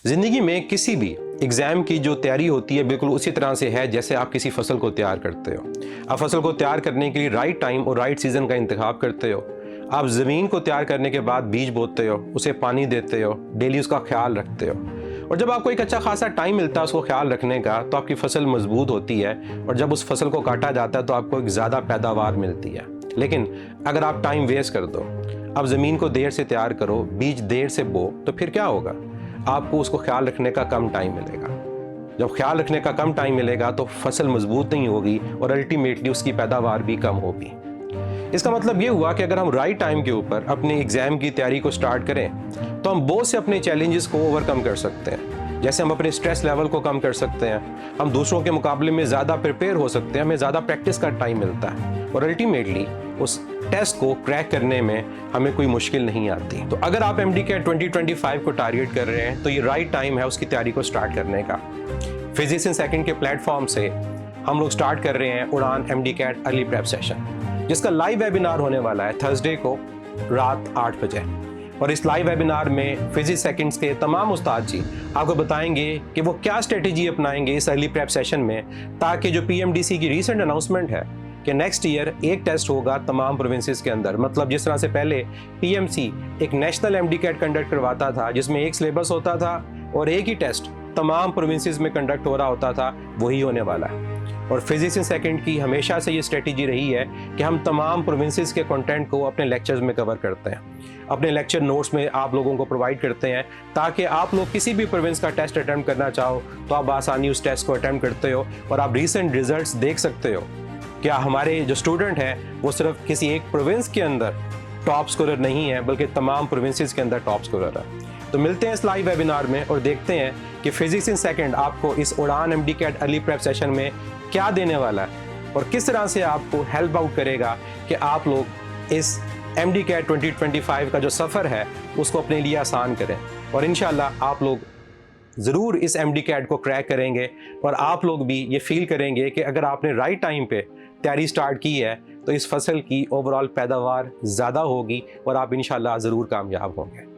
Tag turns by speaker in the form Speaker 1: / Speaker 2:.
Speaker 1: ज़िंदगी में किसी भी एग्ज़ाम की जो तैयारी होती है बिल्कुल उसी तरह से है जैसे आप किसी फसल को तैयार करते हो। आप फसल को तैयार करने के लिए राइट टाइम और राइट सीज़न का इंतखाब करते हो। आप ज़मीन को तैयार करने के बाद बीज बोते हो, उसे पानी देते हो, डेली उसका ख्याल रखते हो, और जब आपको एक अच्छा खासा टाइम मिलता है उसको ख्याल रखने का तो आपकी फसल मजबूत होती है और जब उस फसल को काटा जाता है तो आपको एक ज़्यादा पैदावार मिलती है। लेकिन अगर आप टाइम वेस्ट कर दो, आप ज़मीन को देर से तैयार करो, बीज देर से बो, तो फिर क्या होगा? आपको उसको ख्याल रखने का कम टाइम मिलेगा। जब ख्याल रखने का कम टाइम मिलेगा तो फसल मजबूत नहीं होगी और अल्टीमेटली उसकी पैदावार भी कम होगी। इसका मतलब ये हुआ कि अगर हम राइट टाइम के ऊपर अपने एग्जाम की तैयारी को स्टार्ट करें तो हम बहुत से अपने चैलेंजेस को ओवरकम कर सकते हैं। जैसे हम अपने स्ट्रेस लेवल को कम कर सकते हैं, हम दूसरों के मुकाबले में ज़्यादा प्रिपेयर हो सकते हैं, हमें ज़्यादा प्रैक्टिस का टाइम मिलता है और अल्टीमेटली उस टेस्ट को क्रैक करने में हमें कोई मुश्किल नहीं आती। तो अगर आप MD-CAT 2025 को टारगेट कर रहे हैं तो ये राइट टाइम है उसकी तैयारी को स्टार्ट करने का। फिजिक्स इन सेकंड के प्लेटफॉर्म से हम लोग स्टार्ट कर रहे हैं उड़ान MD-CAT अर्ली प्रेप सेशन, जिसका लाइव वेबिनार होने वाला है थर्सडे को रात 8 बजे। और इस लाइव वेबिनार में फिजिक्स सेकंड्स के तमाम उस्ताद जी आपको बताएंगे कि वो क्या स्ट्रेटेजी अपनाएंगे इस अर्ली प्रेप सेशन में, ताकि जो PMDC की रीसेंट अनाउंसमेंट है कि नेक्स्ट ईयर एक टेस्ट होगा तमाम प्रोविंसेस के अंदर। मतलब जिस तरह से पहले PMC एक नेशनल MD-CAT कंडक्ट करवाता था जिसमें एक सिलेबस होता था और एक ही टेस्ट तमाम प्रोविंसेस में कंडक्ट हो रहा होता था, वही होने वाला है। और फिजिक्स इन सेकंड की हमेशा से ये स्ट्रेटेजी रही है कि हम तमाम प्रोविंसेस के कंटेंट को अपने लेक्चर्स में कवर करते हैं, अपने लेक्चर नोट्स में आप लोगों को प्रोवाइड करते हैं, ताकि आप लोग किसी भी प्रोविंस का टेस्ट अटैम्प्ट करना चाहो तो आप आसानी उस टेस्ट को अटैम्प्ट करते हो और आप रीसेंट रिजल्ट्स देख सकते हो। क्या हमारे जो स्टूडेंट हैं वो सिर्फ किसी एक प्रोविंस के अंदर टॉप स्कोरर नहीं है बल्कि तमाम प्रोविंसेस के अंदर टॉप स्कोरर है। तो मिलते हैं इस लाइव वेबिनार में और देखते हैं कि फिजिक्स इन सेकंड आपको इस उड़ान MD-CAT अर्ली प्रेप सेशन में क्या देने वाला है और किस तरह से आपको हेल्प आउट करेगा कि आप लोग इस MD-CAT 2025 का जो सफ़र है उसको अपने लिए आसान करें। और इंशाल्लाह आप लोग ज़रूर इस MD-CAT को क्रैक करेंगे और आप लोग भी ये फील करेंगे कि अगर आपने राइट टाइम पे तैयारी स्टार्ट की है तो इस फसल की ओवरऑल पैदावार ज़्यादा होगी और आप इंशाल्लाह ज़रूर कामयाब होंगे।